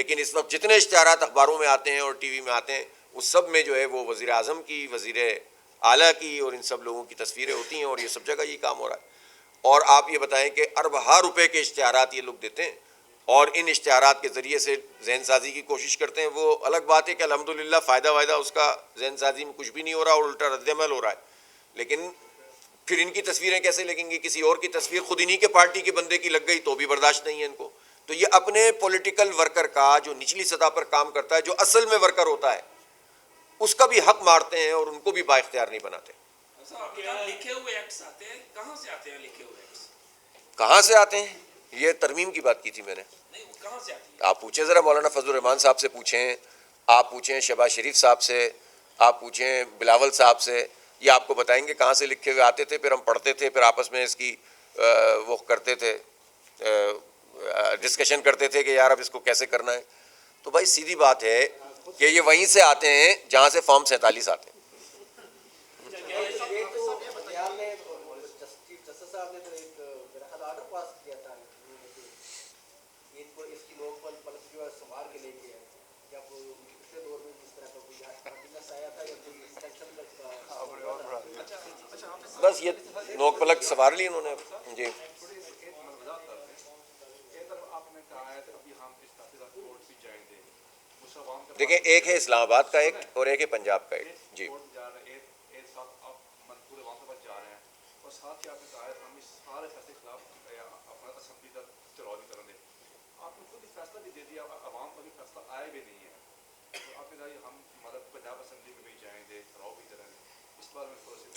لیکن اس وقت جتنے اشتہارات اخباروں میں آتے ہیں اور ٹی وی میں آتے ہیں اس سب میں جو ہے وہ وزیر اعظم کی، وزیر اعلیٰ کی اور ان سب لوگوں کی تصویریں ہوتی ہیں، اور یہ سب جگہ یہ کام ہو رہا ہے۔ اور آپ یہ بتائیں کہ اربہ روپے کے اشتہارات یہ لوگ دیتے ہیں اور ان اشتہارات کے ذریعے سے ذہن سازی کی کوشش کرتے ہیں۔ وہ الگ بات ہے کہ الحمدللہ فائدہ اس کا ذہن سازی میں کچھ بھی نہیں ہو رہا اور الٹا رد عمل ہو رہا ہے، لیکن پھر ان کی تصویریں کیسے لگیں گی؟ کسی اور کی تصویر خود انہی کے پارٹی کے بندے کی لگ گئی تو بھی برداشت نہیں ہے ان کو۔ تو یہ اپنے پولیٹیکل ورکر کا جو نچلی سطح پر کام کرتا ہے، جو اصل میں ورکر ہوتا ہے، اس کا بھی حق مارتے ہیں اور ان کو بھی بااختیار نہیں بناتے۔ لکھے ہوئے ایکٹس آتے ہیں، کہاں سے آتے ہیں لکھے ہوئے ایکٹس؟ کہاں سے آتے ہیں؟ یہ ترمیم کی بات کی تھی میں نے۔ نہیں، وہ کہاں سے آتی ہے؟ آپ پوچھیں ذرا مولانا فضل الرحمان صاحب سے پوچھیں، آپ پوچھیں شہباز شریف صاحب سے، آپ پوچھیں بلاول صاحب سے، یہ آپ کو بتائیں گے کہاں سے لکھے ہوئے آتے تھے۔ پھر ہم پڑھتے تھے، پھر آپس میں اس کی وہ کرتے تھے، ڈسکشن کرتے تھے کہ یار اب اس کو کیسے کرنا ہے۔ تو بھائی سیدھی بات ہے کہ یہ وہیں سے آتے ہیں جہاں سے فارم 47 آتے ہیں۔ بس یہ نوک پلک سنوار لی انہوں نے۔ جی دیکھیں، ایک ہے اسلام آباد کا ایک اور ایک ہے پنجاب کا ایک۔ جی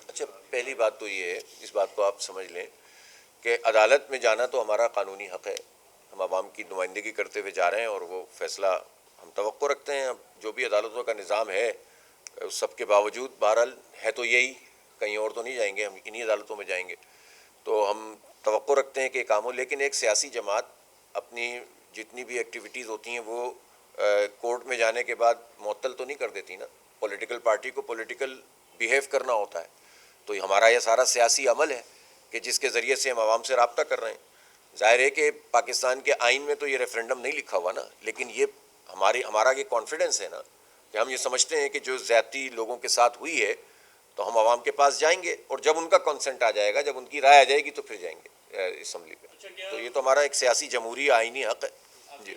اچھا، پہلی بات تو یہ ہے، اس بات کو آپ سمجھ لیں کہ عدالت میں جانا تو ہمارا قانونی حق ہے۔ ہم عوام کی نمائندگی کرتے ہوئے جا رہے ہیں اور وہ فیصلہ ہم توقع رکھتے ہیں۔ اب جو بھی عدالتوں کا نظام ہے اس سب کے باوجود بہرحال ہے تو یہی، کہیں اور تو نہیں جائیں گے، ہم انہی عدالتوں میں جائیں گے، تو ہم توقع رکھتے ہیں کہ یہ کام ہو۔ لیکن ایک سیاسی جماعت اپنی جتنی بھی ایکٹیویٹیز ہوتی ہیں وہ کورٹ میں جانے کے بعد معطل تو نہیں کر دیتی نا۔ پولیٹیکل پارٹی کو پولیٹیکل بیہیو کرنا ہوتا ہے، تو ہمارا یہ سارا سیاسی عمل ہے کہ جس کے ذریعے سے ہم عوام سے رابطہ کر رہے ہیں۔ ظاہر ہے کہ پاکستان کے آئین میں تو یہ ریفرینڈم نہیں لکھا ہوا نا، لیکن یہ ہمارا یہ کانفیڈنس ہے نا کہ ہم یہ سمجھتے ہیں کہ جو زیادتی لوگوں کے ساتھ ہوئی ہے تو ہم عوام کے پاس جائیں گے، اور جب ان کا کنسنٹ آ جائے گا، جب ان کی رائے آ جائے گی تو پھر جائیں گے اسمبلی پہ۔ تو یہ تو ہمارا ایک سیاسی جمہوری آئینی حق ہے۔ جی،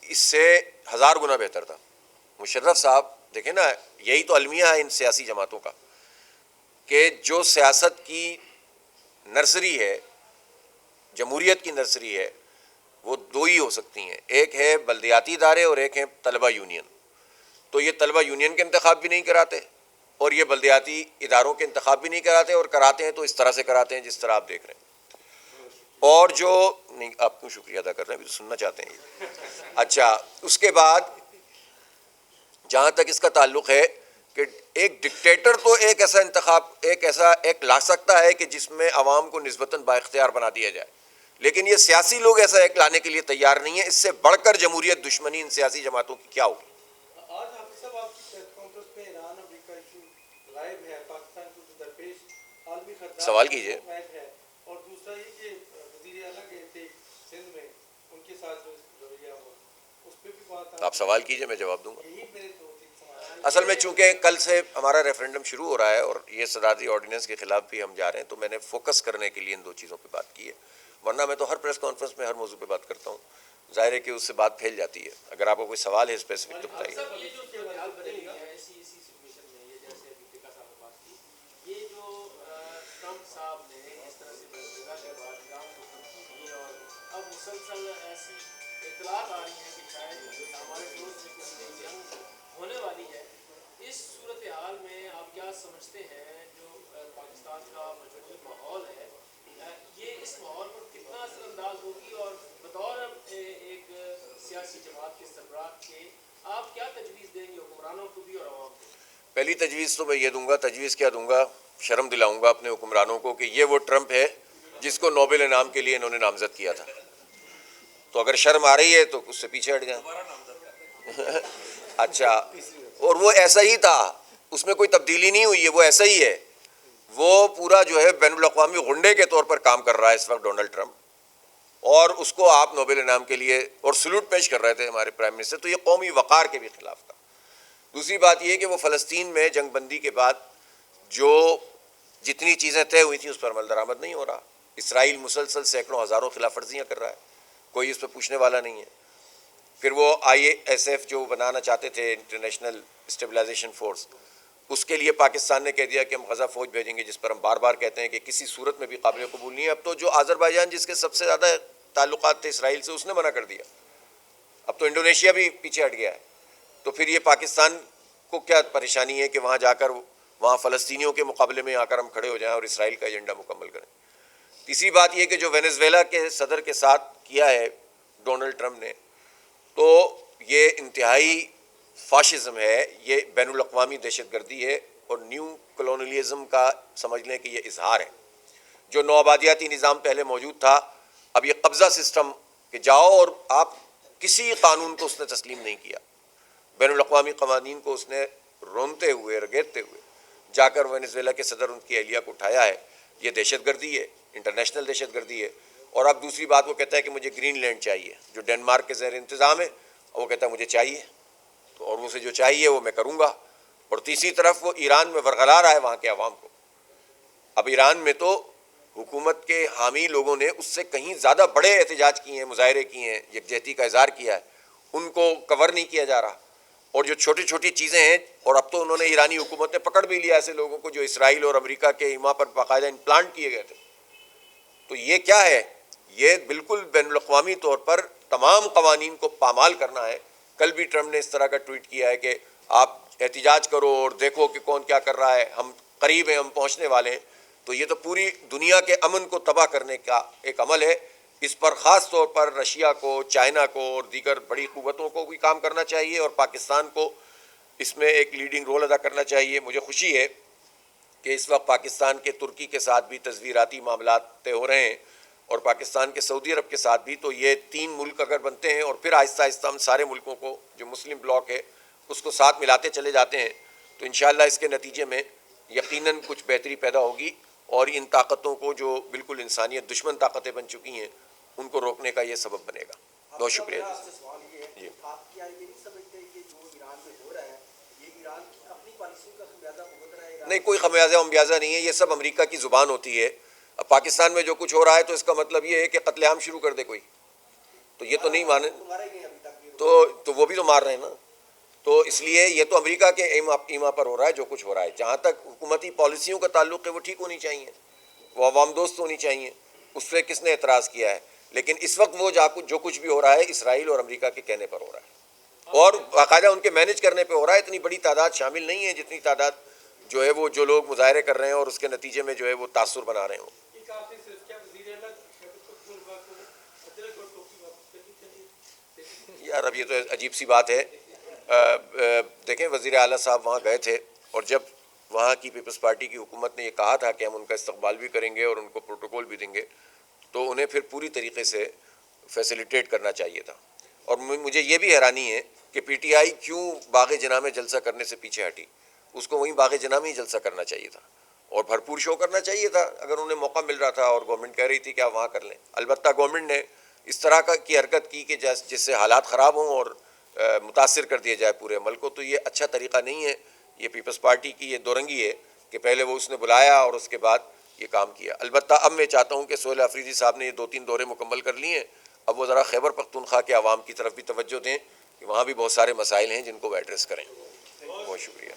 اس سے 1000 گنا بہتر تھا مشرف صاحب۔ دیکھیں نا، یہی تو المیہ ہے ان سیاسی جماعتوں کا کہ جو سیاست کی نرسری ہے، جمہوریت کی نرسری ہے، وہ دو ہی ہو سکتی ہیں، ایک ہے بلدیاتی ادارے اور ایک ہے طلبہ یونین۔ تو یہ طلبہ یونین کے انتخاب بھی نہیں کراتے اور یہ بلدیاتی اداروں کے انتخاب بھی نہیں کراتے، اور کراتے ہیں تو اس طرح سے کراتے ہیں جس طرح آپ دیکھ رہے ہیں۔ اور جو نہیں، آپ کو شکریہ ادا کر رہے ہیں، ابھی تو سننا چاہتے ہیں یہ۔ اچھا، اس کے بعد جہاں تک اس کا تعلق ہے کہ ایک ڈکٹیٹر تو ایک ایسا انتخاب، ایک ایسا ایک لا سکتا ہے کہ جس میں عوام کو نسبتاً بااختیار بنا دیا جائے، لیکن یہ سیاسی لوگ ایسا ایک لانے کے لیے تیار نہیں ہیں۔ اس سے بڑھ کر جمہوریت دشمنی ان سیاسی جماعتوں کی کیا ہوگی؟ آج حافظ صاحب آپ کی پریس کانفرنس میں ایران امریکہ ایشو لائیو ہے، پاکستان کو جو درپیش عالمی خطرات سوال کیجئے۔ ہے، اور دوسرا یہ کہ وزیر اعلیٰ گئے تھے سندھ میں، ان کے ساتھ جو رویہ ہوا اس پہ بھی بات آپ سوال کیجئے، میں جواب دوں گا۔ یہی میرے دو تین سوال۔ اصل میں چونکہ کل سے ہمارا ریفرینڈم شروع ہو رہا ہے اور یہ صدارتی آرڈیننس کے خلاف بھی ہم جا رہے ہیں، تو میں نے فوکس کرنے کے لیے ان دو چیزوں پہ بات کی ہے، ورنہ میں تو ہر پریس کانفرنس میں ہر موضوع پہ بات کرتا ہوں۔ ظاہر ہے کہ اس سے بات پھیل جاتی ہے۔ اگر آپ کو کوئی سوال ہے اسپیسیفک تو بتائیے۔ اب مسلسل ایسی اطلاعات آ رہی ہیں کہ شاید ہمارے دوست سے کسی جنگ ہونے والی ہے۔ اس صورتحال میں آپ کیا سمجھتے ہیں جو پاکستان کا موجود ماحول ہے، یہ اس ماحول پر کتنا اثر انداز ہوگی، اور بطور ایک سیاسی جماعت کے سربراہ کے آپ کیا تجویز دیں گے حکمرانوں کو بھی اور عوام کو؟ پہلی تجویز تو میں یہ دوں گا، تجویز کیا دوں گا، شرم دلاؤں گا اپنے حکمرانوں کو کہ یہ وہ ٹرمپ ہے جس کو نوبل انعام کے لیے انہوں نے نامزد کیا تھا۔ تو اگر شرم آ رہی ہے تو اس سے پیچھے ہٹ جائیں۔ اچھا، اور وہ ایسا ہی تھا، اس میں کوئی تبدیلی نہیں ہوئی ہے، وہ ایسا ہی ہے۔ وہ پورا جو ہے بین الاقوامی غنڈے کے طور پر کام کر رہا ہے اس وقت ڈونلڈ ٹرمپ، اور اس کو آپ نوبل انعام کے لیے اور سلوٹ پیش کر رہے تھے ہمارے پرائم منسٹر، تو یہ قومی وقار کے بھی خلاف تھا۔ دوسری بات یہ کہ وہ فلسطین میں جنگ بندی کے بعد جو جتنی چیزیں طے ہوئی تھیں اس پر عمل درآمد نہیں ہو رہا۔ اسرائیل مسلسل سینکڑوں ہزاروں خلاف ورزیاں کر رہا ہے، کوئی اس پہ پوچھنے والا نہیں ہے۔ پھر وہ ISF جو بنانا چاہتے تھے انٹرنیشنل اسٹیبلائزیشن فورس، اس کے لیے پاکستان نے کہہ دیا کہ ہم غزہ فوج بھیجیں گے، جس پر ہم بار بار کہتے ہیں کہ کسی صورت میں بھی قابل قبول نہیں ہے۔ اب تو جو آذربائیجان جس کے سب سے زیادہ تعلقات تھے اسرائیل سے، اس نے منع کر دیا۔ اب تو انڈونیشیا بھی پیچھے ہٹ گیا ہے۔ تو پھر یہ پاکستان کو کیا پریشانی ہے کہ وہاں جا کر وہاں فلسطینیوں کے مقابلے میں آ کر ہم کھڑے ہو جائیں اور اسرائیل کا ایجنڈا مکمل کریں۔ تیسری بات یہ کہ جو وینزویلا کے صدر کے ساتھ کیا ہے ڈونلڈ ٹرمپ نے، تو یہ انتہائی فاشزم ہے، یہ بین الاقوامی دہشت گردی ہے اور نیو کلونیلزم کا سمجھ لیں کہ یہ اظہار ہے۔ جو نوآبادیاتی نظام پہلے موجود تھا، اب یہ قبضہ سسٹم کہ جاؤ، اور آپ کسی قانون کو اس نے تسلیم نہیں کیا، بین الاقوامی قوانین کو اس نے رونتے ہوئے رگیدتے ہوئے جا کر وینزویلا کے صدر ان کی اہلیہ کو اٹھایا ہے۔ یہ دہشت گردی ہے، انٹرنیشنل دہشت گردی ہے۔ اور اب دوسری بات وہ کہتا ہے کہ مجھے گرین لینڈ چاہیے جو ڈنمارک کے زیر انتظام ہے، اور وہ کہتا ہے مجھے چاہیے، تو اور اسے جو چاہیے وہ میں کروں گا۔ اور تیسری طرف وہ ایران میں ورغلا رہا ہے وہاں کے عوام کو۔ اب ایران میں تو حکومت کے حامی لوگوں نے اس سے کہیں زیادہ بڑے احتجاج کیے ہیں، مظاہرے کیے ہیں، یکجہتی کا اظہار کیا ہے، ان کو کور نہیں کیا جا رہا۔ اور جو چھوٹی چھوٹی چیزیں ہیں، اور اب تو انہوں نے ایرانی حکومت نے پکڑ بھی لیا ایسے لوگوں کو جو اسرائیل اور امریکہ کے ایما پر باقاعدہ امپلانٹ کیے گئے تھے۔ تو یہ کیا ہے؟ یہ بالکل بین الاقوامی طور پر تمام قوانین کو پامال کرنا ہے۔ کل بھی ٹرمپ نے اس طرح کا ٹویٹ کیا ہے کہ آپ احتجاج کرو اور دیکھو کہ کون کیا کر رہا ہے، ہم قریب ہیں، ہم پہنچنے والے ہیں۔ تو یہ تو پوری دنیا کے امن کو تباہ کرنے کا ایک عمل ہے۔ اس پر خاص طور پر رشیا کو، چائنا کو اور دیگر بڑی قوتوں کو بھی کام کرنا چاہیے، اور پاکستان کو اس میں ایک لیڈنگ رول ادا کرنا چاہیے۔ مجھے خوشی ہے کہ اس وقت پاکستان کے ترکی کے ساتھ بھی تصویراتی معاملات طے ہو رہے ہیں، اور پاکستان کے سعودی عرب کے ساتھ بھی۔ تو یہ 3 ملک اگر بنتے ہیں اور پھر آہستہ آہستہ ہم سارے ملکوں کو جو مسلم بلاک ہے اس کو ساتھ ملاتے چلے جاتے ہیں، تو انشاءاللہ اس کے نتیجے میں یقیناً کچھ بہتری پیدا ہوگی، اور ان طاقتوں کو جو بالکل انسانیت دشمن طاقتیں بن چکی ہیں ان کو روکنے کا یہ سبب بنے گا۔ بہت شکریہ آپ سے سوال یہ ہے جی۔ آپ کیا یہ نہیں سمجھتے کہ جو ایران میں ہو رہا ہے یہ ایران کی اپنی پالیسیوں کا خمیازہ بھگت رہا ہے؟ ایران نہیں، کوئی خمیازہ ومیازہ نہیں ہے، یہ سب امریکہ کی زبان ہوتی ہے۔ اب پاکستان میں جو کچھ ہو رہا ہے تو اس کا مطلب یہ ہے کہ قتل عام شروع کر دے کوئی، تو یہ تو نہیں مانے، تمہارے ہی نہیں ابھی تک یہ تو وہ بھی تو مار رہے ہیں نا۔ تو اس لیے یہ تو امریکہ کے ایما پر ہو رہا ہے جو کچھ ہو رہا ہے۔ جہاں تک حکومتی پالیسیوں کا تعلق ہے وہ ٹھیک ہونی چاہیے، وہ عوام دوست ہونی چاہیے، اس پہ کس نے اعتراض کیا ہے۔ لیکن اس وقت وہ جو کچھ بھی ہو رہا ہے اسرائیل اور امریکہ کے کہنے پر ہو رہا ہے، اور باقاعدہ ان کے مینیج کرنے پہ ہو رہا ہے۔ اتنی بڑی تعداد شامل نہیں ہے جتنی تعداد جو ہے وہ جو لوگ مظاہرے کر رہے ہیں اور اس کے نتیجے میں جو ہے وہ تاثر بنا رہے ہوں۔ ایک آپ نے صرف کیا وزیر اعلیٰ خیبر پختونخوا کو ادرک اور ٹوپی واپس کرنی چاہیے؟ یار اب یہ تو عجیب سی بات ہے۔ دیکھیں، وزیر اعلیٰ صاحب وہاں گئے تھے، اور جب وہاں کی پیپلز پارٹی کی حکومت نے یہ کہا تھا کہ ہم ان کا استقبال بھی کریں گے اور ان کو پروٹوکول بھی دیں گے، تو انہیں پھر پوری طریقے سے فیسیلیٹیٹ کرنا چاہیے تھا۔ اور مجھے یہ بھی حیرانی ہے کہ پی ٹی آئی کیوں باغ جناح میں جلسہ کرنے سے پیچھے ہٹی۔ اس کو وہیں باغ جناح میں ہی جلسہ کرنا چاہیے تھا، اور بھرپور شو کرنا چاہیے تھا اگر انہیں موقع مل رہا تھا، اور گورنمنٹ کہہ رہی تھی کہ آپ وہاں کر لیں۔ البتہ گورنمنٹ نے اس طرح کی حرکت کی کہ جس سے حالات خراب ہوں اور متاثر کر دیا جائے پورے عمل کو، تو یہ اچھا طریقہ نہیں ہے۔ یہ پیپلز پارٹی کی یہ دورنگی ہے کہ پہلے وہ اس نے بلایا اور اس کے بعد یہ کام کیا۔ البتہ اب میں چاہتا ہوں کہ سہیل آفریدی صاحب نے یہ 2-3 دورے مکمل کر لیے ہیں، اب وہ ذرا خیبر پختونخوا کے عوام کی طرف بھی توجہ دیں کہ وہاں بھی بہت سارے مسائل ہیں جن کو وہ ایڈریس کریں۔ بہت شکریہ۔